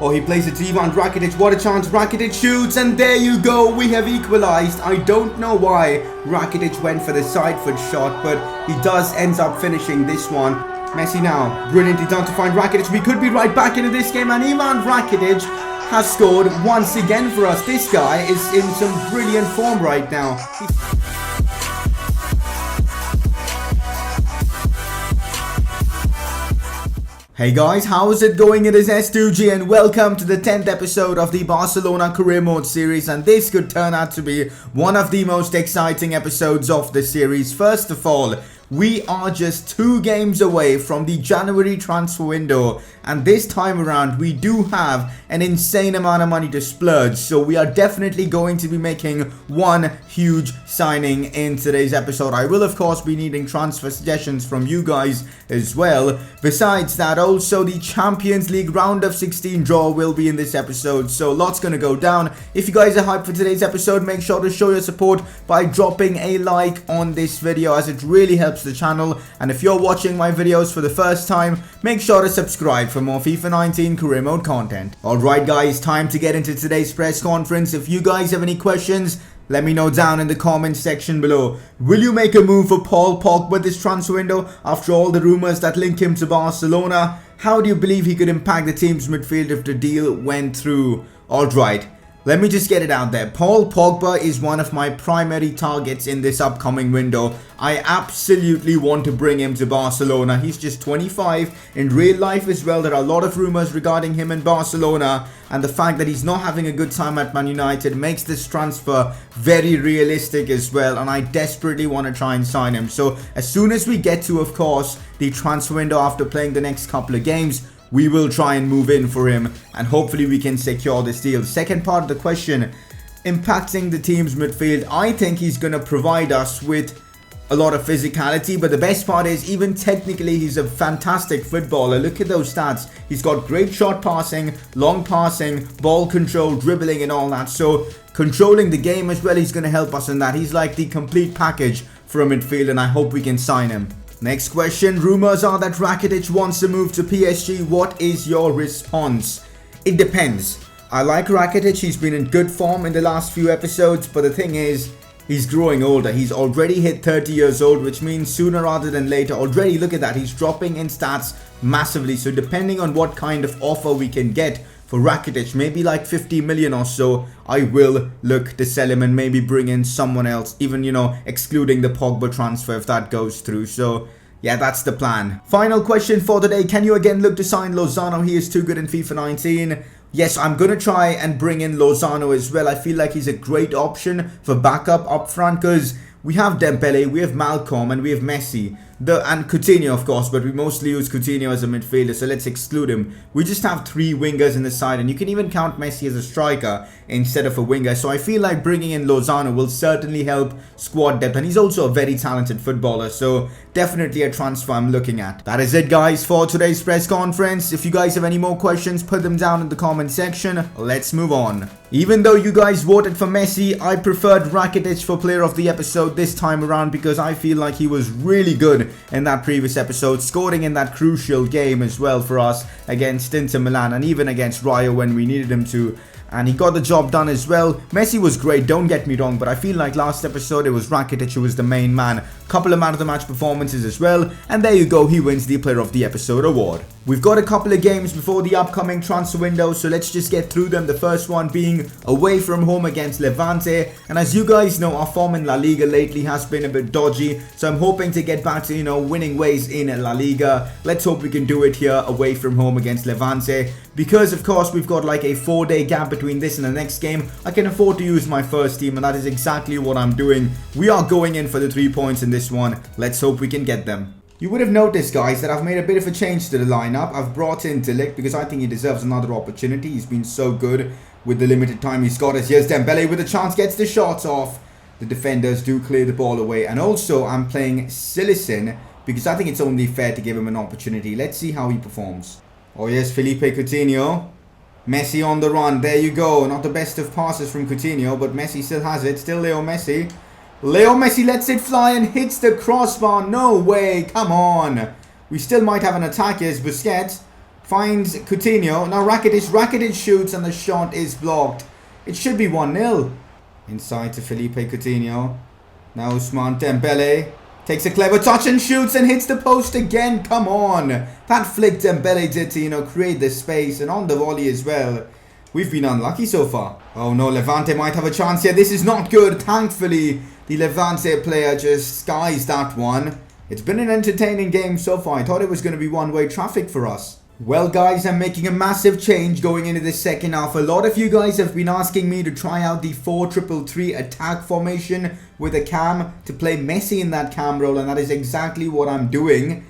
Oh, he plays it to Ivan Rakitic. What a chance. Rakitic shoots, and there you go. We have equalized. I don't know why Rakitic went for the side foot shot, but he does ends up finishing this one. Messi now, brilliantly done to find Rakitic. We could be right back into this game, and Ivan Rakitic has scored once again for us. This guy is in some brilliant form right now. Hey guys, how's it going? It is S2G and welcome to the 10th episode of the Barcelona Career Mode series, and this could turn out to be one of the most exciting episodes of the series. First of all, we are just 2 games away from the January transfer window, and this time around we do have an insane amount of money to splurge, so we are definitely going to be making one huge signing in today's episode. I will of course be needing transfer suggestions from you guys as well. Besides that, also the Champions League round of 16 draw will be in this episode, so lots gonna go down. If you guys are hyped for today's episode, make sure to show your support by dropping a like on this video, as it really helps the channel. And if you're watching my videos for the first time, make sure to subscribe for more FIFA 19 career mode content. Alright guys, time to get into today's press conference. If you guys have any questions, let me know down in the comments section below. Will you make a move for Paul Pogba this transfer window after all the rumours that link him to Barcelona? How do you believe he could impact the team's midfield if the deal went through? Alright, let me just get it out there. Paul Pogba is one of my primary targets in this upcoming window. I absolutely want to bring him to Barcelona. He's just 25. In real life as well, there are a lot of rumours regarding him in Barcelona, and the fact that he's not having a good time at Man United makes this transfer very realistic as well, and I desperately want to try and sign him. So as soon as we get to, of course, the transfer window after playing the next couple of games, we will try and move in for him, and hopefully we can secure this deal. Second part of the question, impacting the team's midfield. I think he's going to provide us with a lot of physicality, but the best part is, even technically, he's a fantastic footballer. Look at those stats. He's got great short passing, long passing, ball control, dribbling and all that. So controlling the game as well, he's going to help us in that. He's like the complete package for a midfield, and I hope we can sign him. Next question, rumors are that Rakitic wants to move to PSG. What is your response? It depends. I like Rakitic, he's been in good form in the last few episodes, but the thing is, he's growing older. He's already hit 30 years old, which means sooner rather than later. Already, look at that, he's dropping in stats massively. So depending on what kind of offer we can get for Rakitic, maybe like 50 million or so, I will look to sell him and maybe bring in someone else, even, you know, excluding the Pogba transfer if that goes through. So yeah, that's the plan. Final question for today, can you again look to sign Lozano? He is too good in FIFA 19. Yes, I'm going to try and bring in Lozano as well. I feel like he's a great option for backup up front, because we have Dembele, we have Malcolm, and we have Messi. And Coutinho, of course, but we mostly use Coutinho as a midfielder, so let's exclude him. We just have 3 wingers in the side, and you can even count Messi as a striker instead of a winger. So I feel like bringing in Lozano will certainly help squad depth, and he's also a very talented footballer, so definitely a transfer I'm looking at. That is it, guys, for today's press conference. If you guys have any more questions, put them down in the comment section. Let's move on. Even though you guys voted for Messi, I preferred Rakitic for player of the episode this time around, because I feel like he was really good in that previous episode, scoring in that crucial game as well for us against Inter Milan, and even against Rayo when we needed him to. And he got the job done as well. Messi was great, don't get me wrong, but I feel like last episode it was Rakitic who was the main man. Couple of man of the match performances as well, and there you go, he wins the player of the episode award. We've got a couple of games before the upcoming transfer window, so let's just get through them. The first one being away from home against Levante, and as you guys know, our form in La Liga lately has been a bit dodgy, so I'm hoping to get back to, you know, winning ways in La Liga. Let's hope we can do it here away from home against Levante, because of course we've got like a 4-day gap between this and the next game. I can afford to use my first team, and that is exactly what I'm doing. We are going in for the 3 points in this one. Let's hope we can get them. You would have noticed, guys, that I've made a bit of a change to the lineup. I've brought in Delict because I think he deserves another opportunity. He's been so good with the limited time he's got us. Here's Dembele with a chance, gets the shots off. The defenders do clear the ball away. And also, I'm playing Silicin because I think it's only fair to give him an opportunity. Let's see how he performs. Oh yes, Philippe Coutinho. Messi on the run. There you go. Not the best of passes from Coutinho, but Messi still has it. Still Leo Messi. Leo Messi lets it fly and hits the crossbar. No way. Come on. We still might have an attack. Here's Busquets. Finds Coutinho. Now Rakitic shoots and the shot is blocked. It should be 1-0. Inside to Philippe Coutinho. Now Ousmane Dembele takes a clever touch and shoots and hits the post again. Come on. That flick Dembele did to, create the space, and on the volley as well. We've been unlucky so far. Oh no, Levante might have a chance here. This is not good. Thankfully, the Levante player just skies that one. It's been an entertaining game so far. I thought it was going to be one-way traffic for us. Well guys, I'm making a massive change going into the second half. A lot of you guys have been asking me to try out the 4-3-3 attack formation with a cam, to play Messi in that cam role, and that is exactly what I'm doing.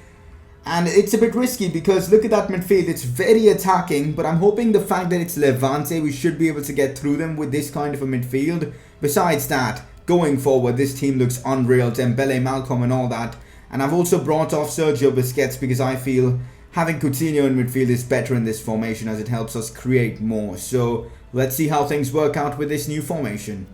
And it's a bit risky because look at that midfield, it's very attacking, but I'm hoping the fact that it's Levante, we should be able to get through them with this kind of a midfield. Besides that, going forward, this team looks unreal, Dembele, Malcolm and all that. And I've also brought off Sergio Busquets because I feel having Coutinho in midfield is better in this formation as it helps us create more. So let's see how things work out with this new formation.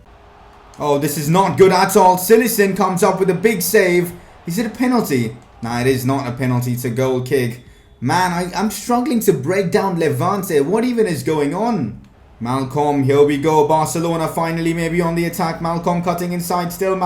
Oh, this is not good at all. Silicin comes up with a big save. Is it a penalty? Nah, it is not a penalty. It's a goal kick. Man, I'm struggling to break down Levante. What even is going on? Malcolm, here we go. Barcelona finally maybe on the attack. Malcolm cutting inside still.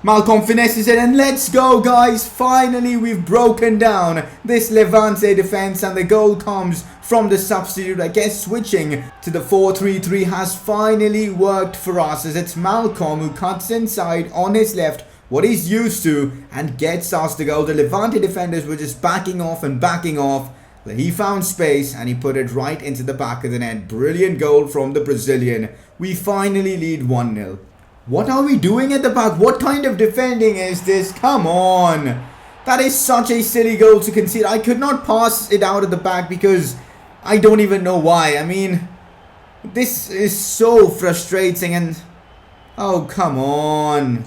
Malcolm finesses it, and let's go guys. Finally we've broken down this Levante defense, and the goal comes from the substitute. I guess switching to the 4-3-3 has finally worked for us, as it's Malcolm who cuts inside on his left, what he's used to, and gets us the goal. The Levante defenders were just backing off and backing off. He found space and he put it right into the back of the net. Brilliant goal from the Brazilian. We finally lead 1-0. What are we doing at the back? What kind of defending is this? Come on. That is such a silly goal to concede. I could not pass it out at the back because I don't even know why. I mean, this is so frustrating and... oh, come on.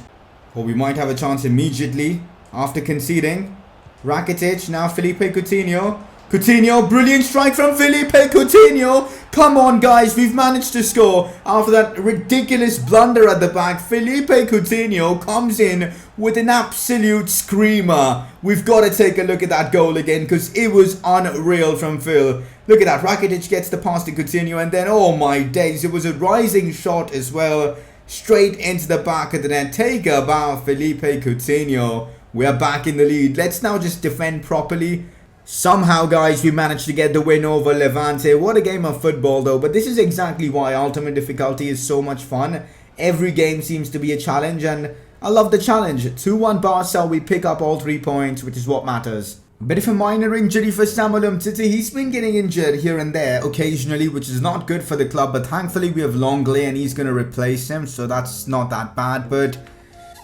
Well, we might have a chance immediately after conceding. Rakitic, now Philippe Coutinho. Coutinho, brilliant strike from Philippe Coutinho. Come on guys, we've managed to score after that ridiculous blunder at the back. Philippe Coutinho comes in with an absolute screamer. We've got to take a look at that goal again because it was unreal from Phil. Look at that, Rakitic gets the pass to Coutinho, and then, oh my days, it was a rising shot as well. Straight into the back of the net. Take a bow, Philippe Coutinho. We're back in the lead. Let's now just defend properly. Somehow guys, we managed to get the win over Levante. What a game of football though, but this is exactly why Ultimate Difficulty is so much fun. Every game seems to be a challenge, and I love the challenge. 2-1 Barca, we pick up all 3 points, which is what matters. A bit of a minor injury for Samuel Umtiti. He's been getting injured here and there occasionally, which is not good for the club, but thankfully we have Longley and he's going to replace him, so that's not that bad, but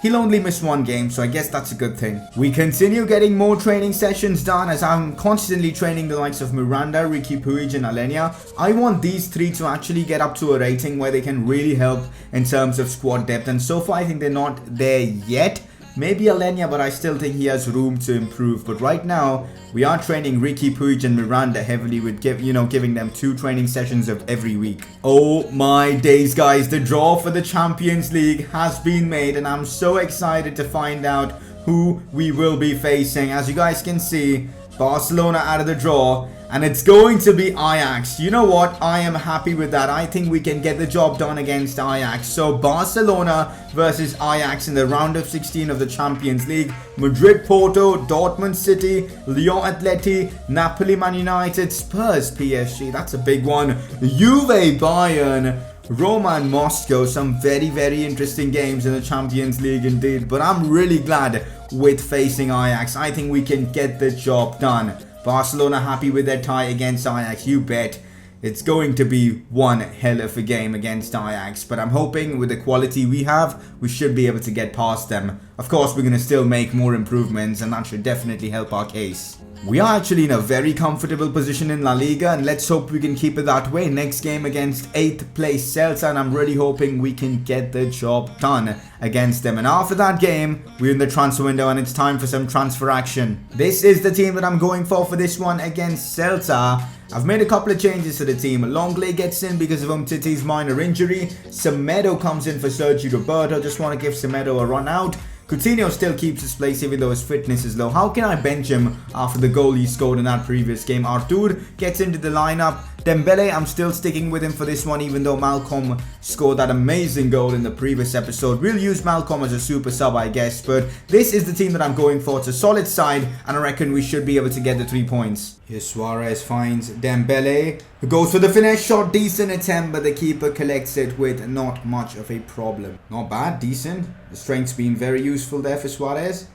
he'll only miss 1 game, so I guess that's a good thing. We continue getting more training sessions done, as I'm constantly training the likes of Miranda, Ricky Puig and Alenia. I want these 3 to actually get up to a rating where they can really help in terms of squad depth, and so far I think they're not there yet. Maybe Alenia, but I still think he has room to improve. But right now, we are training Ricky Puig and Miranda heavily with giving them 2 training sessions of every week. Oh my days, guys. The draw for the Champions League has been made, and I'm so excited to find out who we will be facing. As you guys can see, Barcelona out of the draw, and it's going to be Ajax. You know what? I am happy with that. I think we can get the job done against Ajax. So Barcelona versus Ajax in the round of 16 of the Champions League. Madrid, Porto, Dortmund City, Lyon Atleti, Napoli Man United, Spurs PSG. That's a big one. Juve Bayern, Roma and Moscow. Some very, very interesting games in the Champions League indeed. But I'm really glad with facing Ajax. I think we can get the job done. Barcelona happy with their tie against Ajax, you bet. It's going to be one hell of a game against Ajax, but I'm hoping with the quality we have, we should be able to get past them. Of course, we're going to still make more improvements, and that should definitely help our case. We are actually in a very comfortable position in La Liga, and let's hope we can keep it that way. Next game against 8th place Celta, and I'm really hoping we can get the job done against them. And after that game, we're in the transfer window and it's time for some transfer action. This is the team that I'm going for this one against Celta. I've made a couple of changes to the team. Longley gets in because of Umtiti's minor injury. Semedo comes in for Sergio Roberto. Just want to give Semedo a run out. Coutinho still keeps his place even though his fitness is low. How can I bench him after the goal he scored in that previous game? Artur gets into the lineup. Dembele, I'm still sticking with him for this one even though Malcolm scored that amazing goal in the previous episode. We'll use Malcolm as a super sub, I guess, but this is the team that I'm going for. It's a solid side and I reckon we should be able to get the 3 points. Here Suárez finds Dembele, who goes for the finesse shot. Decent attempt, but the keeper collects it with not much of a problem. Not bad, decent. The strength's been very useful there for Suárez.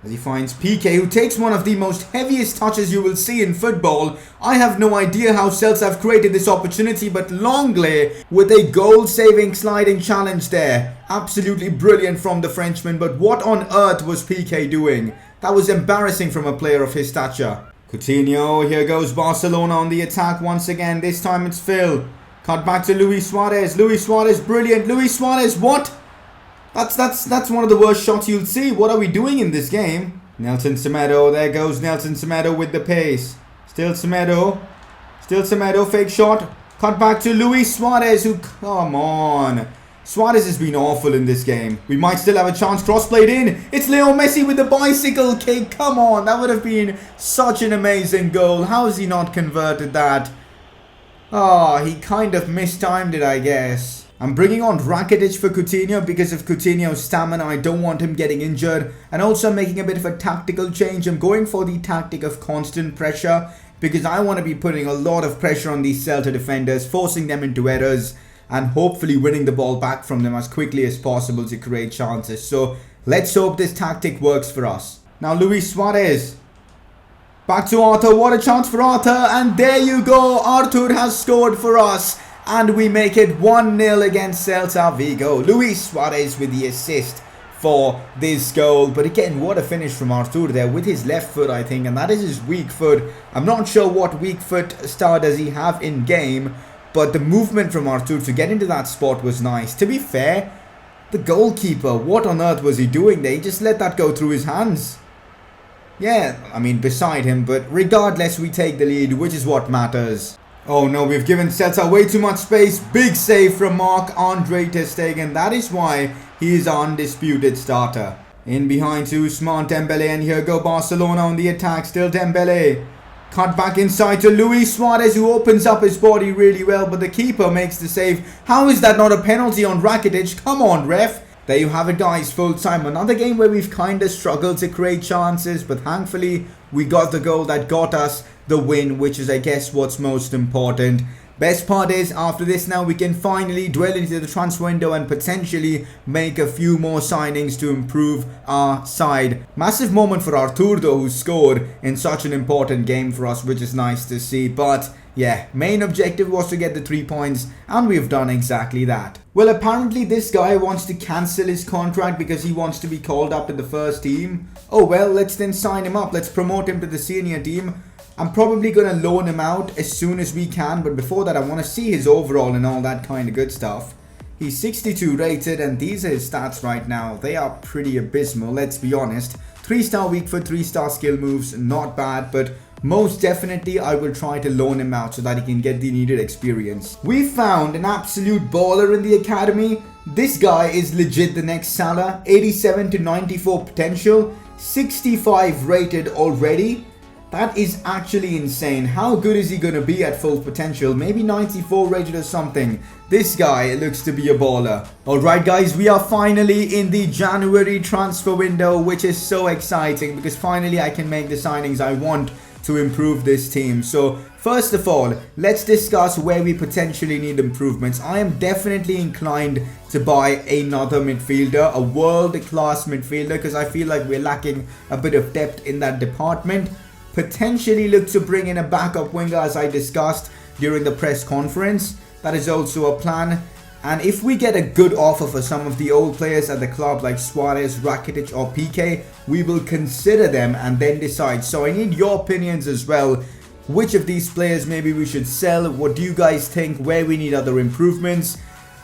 As he finds PK, who takes one of the most heaviest touches you will see in football. I have no idea how Celta have created this opportunity, but Longley with a goal-saving sliding challenge there. Absolutely brilliant from the Frenchman, but what on earth was PK doing? That was embarrassing from a player of his stature. Coutinho, here goes Barcelona on the attack once again. This time it's Phil. Cut back to Luis Suárez. Luis Suárez, brilliant. Luis Suárez, what? That's one of the worst shots you'll see. What are we doing in this game? Nelson Semedo, there goes Nelson Semedo with the pace. Still Semedo, fake shot. Cut back to Luis Suárez, who, come on. Suárez has been awful in this game. We might still have a chance. Cross played in. It's Lionel Messi with the bicycle kick. Come on, that would have been such an amazing goal. How has he not converted that? Oh, he kind of mistimed it, I guess. I'm bringing on Rakitic for Coutinho because of Coutinho's stamina. I don't want him getting injured. And also making a bit of a tactical change. I'm going for the tactic of constant pressure because I want to be putting a lot of pressure on these Celta defenders, forcing them into errors and hopefully winning the ball back from them as quickly as possible to create chances. So let's hope this tactic works for us. Now Luis Suárez. Back to Arthur. What a chance for Arthur. And there you go. Arthur has scored for us. And we make it 1-0 against Celta Vigo. Luis Suárez with the assist for this goal. But again, what a finish from Arthur there with his left foot, I think. And that is his weak foot. I'm not sure what weak foot star does he have in game. But the movement from Arthur to get into that spot was nice. To be fair, the goalkeeper, what on earth was he doing there? He just let that go through his hands. Yeah, I mean, beside him. But regardless, we take the lead, which is what matters. Oh no, we've given Celta way too much space. Big save from Marc-Andre ter Stegen. That is why he is our undisputed starter. In behind to Ousmane Dembele, and here go Barcelona on the attack. Still Dembele. Cut back inside to Luis Suárez, who opens up his body really well, but the keeper makes the save. How is that not a penalty on Rakitic? Come on, ref. There you have it, guys, full time. Another game where we've kind of struggled to create chances, but thankfully we got the goal that got us the win, which is, I guess, what's most important. Best part is, after this now, we can finally dwell into the transfer window and potentially make a few more signings to improve our side. Massive moment for Arthur, though, who scored in such an important game for us, which is nice to see. But yeah, main objective was to get the 3 points, and we've done exactly that. Well, apparently this guy wants to cancel his contract because he wants to be called up to the first team. Oh well, let's then sign him up. Let's promote him to the senior team. I'm probably going to loan him out as soon as we can, but before that I want to see his overall and all that kind of good stuff. He's 62 rated, and these are his stats right now. They are pretty abysmal, let's be honest. 3-star weak foot, 3-star skill moves, not bad, but most definitely I will try to loan him out so that he can get the needed experience. We found an absolute baller in the academy. This guy is legit the next Salah. 87 to 94 potential, 65 rated already. That is actually insane. How good is he going to be at full potential? Maybe 94 rated or something. This guy looks to be a baller. Alright guys, we are finally in the January transfer window, which is so exciting because finally I can make the signings I want to improve this team. So first of all, let's discuss where we potentially need improvements. I am definitely inclined to buy another midfielder, a world-class midfielder, because I feel like we're lacking a bit of depth in that department. Potentially look to bring in a backup winger, as I discussed during the press conference. That is also a plan. And if we get a good offer for some of the old players at the club like Suárez, Rakitic or PK, we will consider them and then decide. So I need your opinions as well. Which of these players maybe we should sell? What do you guys think? Where we need other improvements?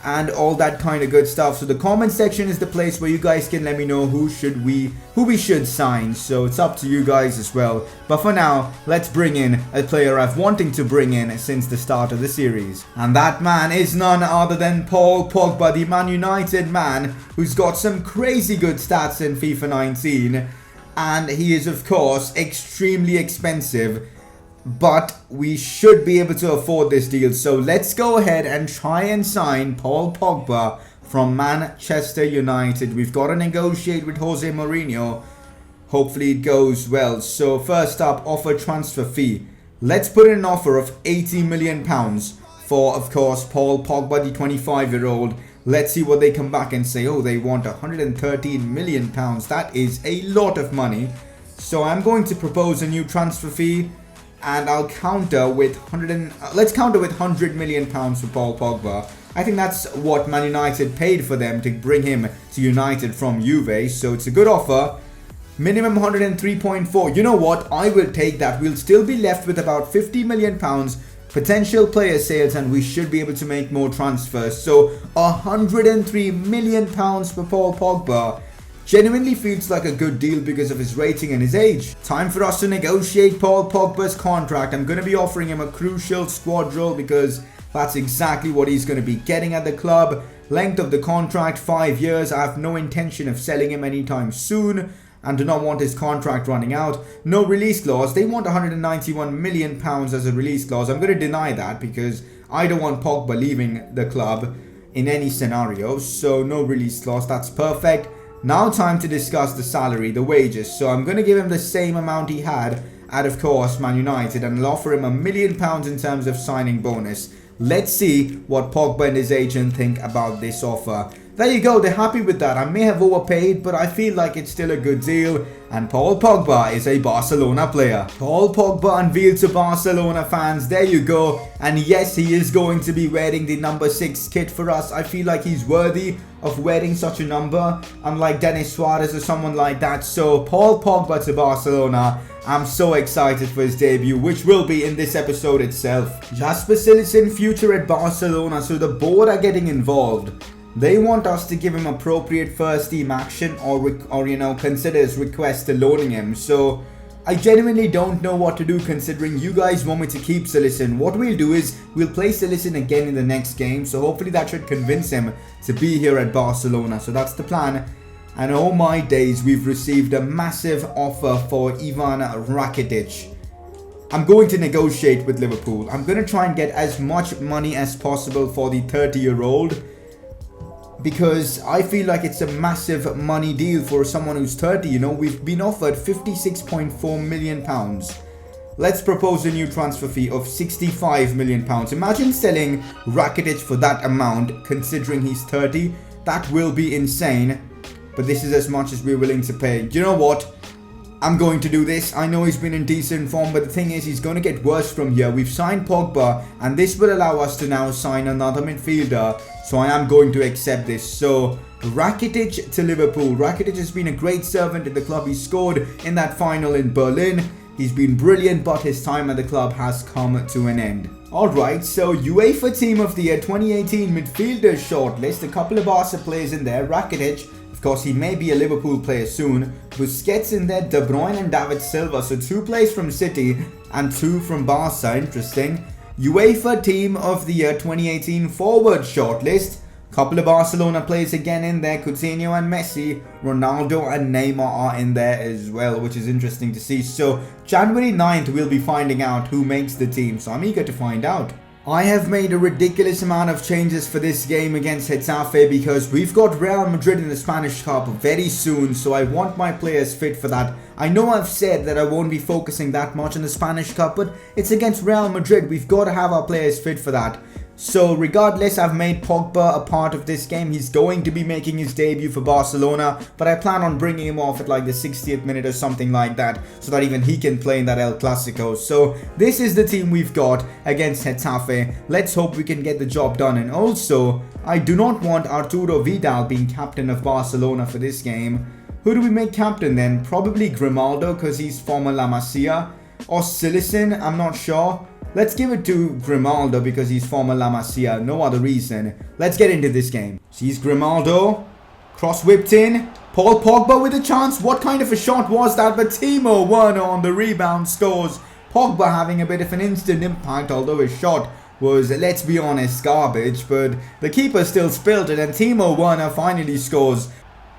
and all that kind of good stuff. So the comment section is the place where you guys can let me know who we should sign. So it's up to you guys as well. But for now, let's bring in a player I've wanting to bring in since the start of the series. And that man is none other than Paul Pogba, the Man United man who's got some crazy good stats in FIFA 19. And he is of course extremely expensive. But we should be able to afford this deal. So let's go ahead and try and sign Paul Pogba from Manchester United. We've got to negotiate with Jose Mourinho. Hopefully it goes well. So first up, offer transfer fee. Let's put in an offer of £80 million for, of course, Paul Pogba, the 25-year-old. Let's see what they come back and say. Oh, they want £113 million. That is a lot of money. So I'm going to propose a new transfer fee. And I'll counter with let's counter with £100 million for Paul Pogba. I think that's what Man United paid for them to bring him to United from Juve. So it's a good offer. Minimum 103.4. You know what? I will take that. We'll still be left with about £50 million potential player sales, and we should be able to make more transfers. So £103 million for Paul Pogba. Genuinely feels like a good deal because of his rating and his age. Time for us to negotiate Paul Pogba's contract. I'm going to be offering him a crucial squad role because that's exactly what he's going to be getting at the club. Length of the contract, 5 years. I have no intention of selling him anytime soon and do not want his contract running out. No release clause. They want £191 million as a release clause. I'm going to deny that because I don't want Pogba leaving the club in any scenario. So no release clause. That's perfect. Now time to discuss the salary, the wages. So I'm going to give him the same amount he had at, of course, Man United, and I'll offer him £1 million in terms of signing bonus. Let's see what Pogba and his agent think about this offer. There you go, they're happy with that. I may have overpaid, but I feel like it's still a good deal. And Paul Pogba is a Barcelona player. Paul Pogba unveiled to Barcelona fans. There you go. And yes, he is going to be wearing the number 6 kit for us. I feel like he's worthy of wearing such a number, unlike Dennis Suárez or someone like that. So Paul Pogba to Barcelona. I'm so excited for his debut, which will be in this episode itself. Jasper Cillessen, future at Barcelona. So the board are getting involved. They want us to give him appropriate first team action or consider his request to loaning him. So I genuinely don't know what to do considering you guys want me to keep Cillessen. What we'll do is we'll play Cillessen again in the next game. So hopefully that should convince him to be here at Barcelona. So that's the plan. And oh my days, we've received a massive offer for Ivan Rakitic. I'm going to negotiate with Liverpool. I'm going to try and get as much money as possible for the 30-year-old. Because I feel like it's a massive money deal for someone who's 30, you know. We've been offered £56.4 million. Let's propose a new transfer fee of £65 million. Imagine selling Rakitic for that amount, considering he's 30. That will be insane. But this is as much as we're willing to pay. You know what? I'm going to do this. I know he's been in decent form, but the thing is, he's going to get worse from here. We've signed Pogba, and this will allow us to now sign another midfielder. So I am going to accept this. So Rakitic to Liverpool. Rakitic has been a great servant at the club. He scored in that final in Berlin. He's been brilliant, but his time at the club has come to an end. Alright, so UEFA Team of the Year 2018 midfielders shortlist. A couple of Barca players in there. Rakitic. Of course, he may be a Liverpool player soon. Busquets in there, De Bruyne and David Silva. So 2 players from City and 2 from Barca. Interesting. UEFA Team of the Year 2018 forward shortlist. Couple of Barcelona players again in there. Coutinho and Messi. Ronaldo and Neymar are in there as well, which is interesting to see. So January 9th, we'll be finding out who makes the team. So I'm eager to find out. I have made a ridiculous amount of changes for this game against Getafe because we've got Real Madrid in the Spanish Cup very soon, so I want my players fit for that. I know I've said that I won't be focusing that much on the Spanish Cup, but it's against Real Madrid. We've got to have our players fit for that. So regardless, I've made Pogba a part of this game. He's going to be making his debut for Barcelona, but I plan on bringing him off at like the 60th minute or something like that, so that even he can play in that El Clasico. So this is the team we've got against Getafe. Let's hope we can get the job done. And also, I do not want Arturo Vidal being captain of Barcelona for this game. Who do we make captain then? Probably Grimaldo because he's former La Masia. Or Cillessen, I'm not sure. Let's give it to Grimaldo because he's former La Masia. No other reason. Let's get into this game. Sees Grimaldo. Cross whipped in. Paul Pogba with a chance. What kind of a shot was that? But Timo Werner on the rebound scores. Pogba having a bit of an instant impact, although his shot was, let's be honest, garbage. But the keeper still spilled it and Timo Werner finally scores.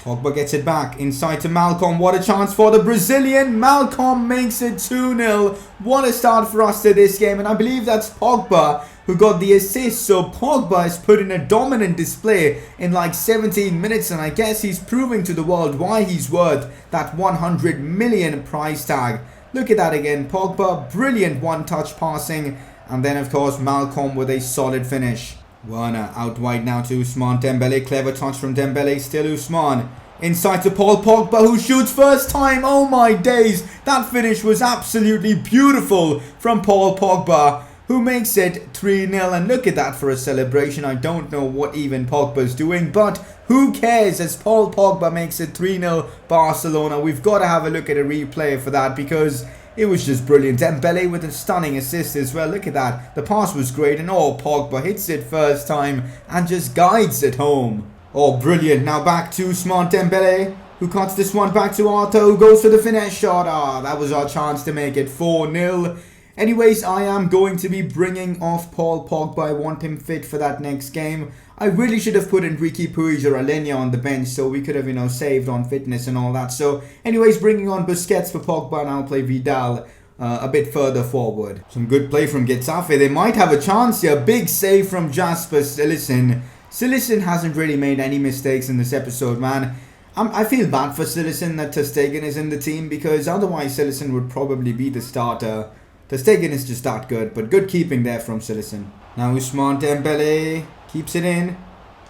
Pogba gets it back inside to Malcolm. What a chance for the Brazilian. Malcolm makes it 2-0. What a start for us to this game. And I believe that's Pogba who got the assist. So Pogba has put in a dominant display in like 17 minutes. And I guess he's proving to the world why he's worth that 100 million price tag. Look at that again. Pogba, brilliant one-touch passing. And then of course Malcolm with a solid finish. Werner out wide now to Ousmane Dembele. Clever touch from Dembele. Still Ousmane. Inside to Paul Pogba who shoots first time. Oh my days. That finish was absolutely beautiful from Paul Pogba, who makes it 3-0. And look at that for a celebration. I don't know what even Pogba's doing, but who cares as Paul Pogba makes it 3-0 Barcelona. We've got to have a look at a replay for that because it was just brilliant. Dembele with a stunning assist as well. Look at that. The pass was great and Pogba hits it first time and just guides it home. Oh, brilliant. Now back to Ousmane Dembele, who cuts this one back to Arthur, who goes for the finesse shot. That was our chance to make it 4-0. Anyways, I am going to be bringing off Paul Pogba. I want him fit for that next game. I really should have put Enrique Puig or Alenia on the bench so we could have, saved on fitness and all that. So, anyways, bringing on Busquets for Pogba and I'll play Vidal a bit further forward. Some good play from Getafe. They might have a chance here. Big save from Jasper Cillessen. Cillessen hasn't really made any mistakes in this episode, man. I feel bad for Cillessen that Ter Stegen is in the team because otherwise Cillessen would probably be the starter. Ter Stegen is just that good, but good keeping there from Cillessen. Now Ousmane Dembele keeps it in.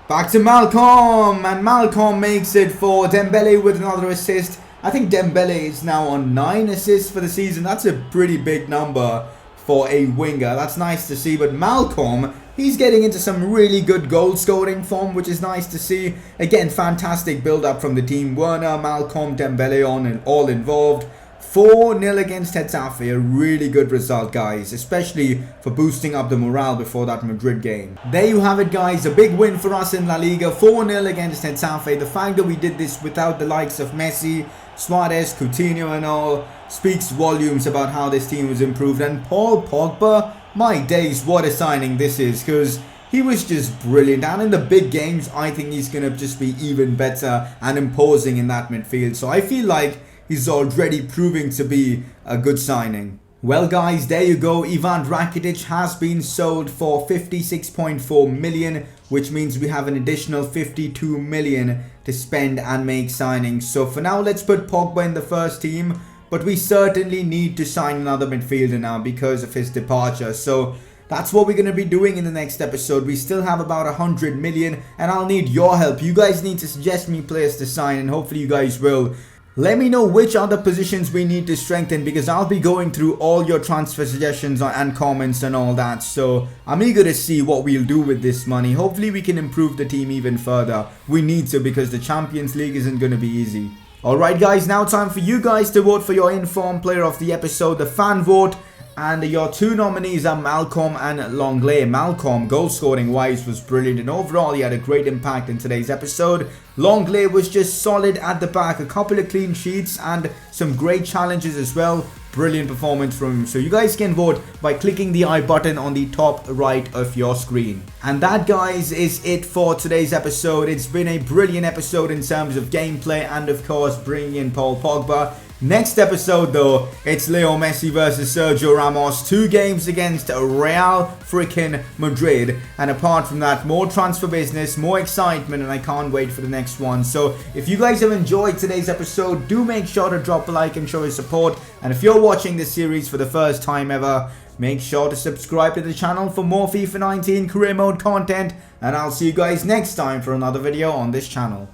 Back to Malcolm, and Malcolm makes it for Dembele with another assist. I think Dembele is now on 9 assists for the season. That's a pretty big number for a winger. That's nice to see, but Malcolm, he's getting into some really good goal scoring form, which is nice to see. Again, fantastic build up from the team. Werner, Malcolm, Dembele on and all involved. 4-0 against Getafe, a really good result, guys, especially for boosting up the morale before that Madrid game. There you have it, guys, a big win for us in La Liga, 4-0 against Getafe. The fact that we did this without the likes of Messi, Suárez, Coutinho and all speaks volumes about how this team was improved. And Paul Pogba, my days, what a signing this is, because he was just brilliant, and in the big games I think he's going to just be even better and imposing in that midfield. So I feel like he's already proving to be a good signing. Well guys, there you go. Ivan Rakitic has been sold for 56.4 million, which means we have an additional 52 million to spend and make signings. So for now, let's put Pogba in the first team, but we certainly need to sign another midfielder now because of his departure. So that's what we're going to be doing in the next episode. We still have about 100 million and I'll need your help. You guys need to suggest me players to sign and hopefully you guys will. Let me know which other positions we need to strengthen because I'll be going through all your transfer suggestions and comments and all that. So I'm eager to see what we'll do with this money. Hopefully we can improve the team even further. We need to because the Champions League isn't going to be easy. Alright guys, now time for you guys to vote for your informed player of the episode, the fan vote. And your two nominees are Malcolm and Lenglet. Malcolm, goal scoring wise, was brilliant and overall he had a great impact in today's episode. Lenglet was just solid at the back, a couple of clean sheets and some great challenges as well. Brilliant performance from him. So you guys can vote by clicking the I button on the top right of your screen. And that, guys, is it for today's episode. It's been a brilliant episode in terms of gameplay and of course bringing in Paul Pogba. Next episode though, it's Leo Messi versus Sergio Ramos. 2 games against Real freaking Madrid. And apart from that, more transfer business, more excitement, and I can't wait for the next one. So if you guys have enjoyed today's episode, do make sure to drop a like and show your support. And if you're watching this series for the first time ever, make sure to subscribe to the channel for more FIFA 19 career mode content. And I'll see you guys next time for another video on this channel.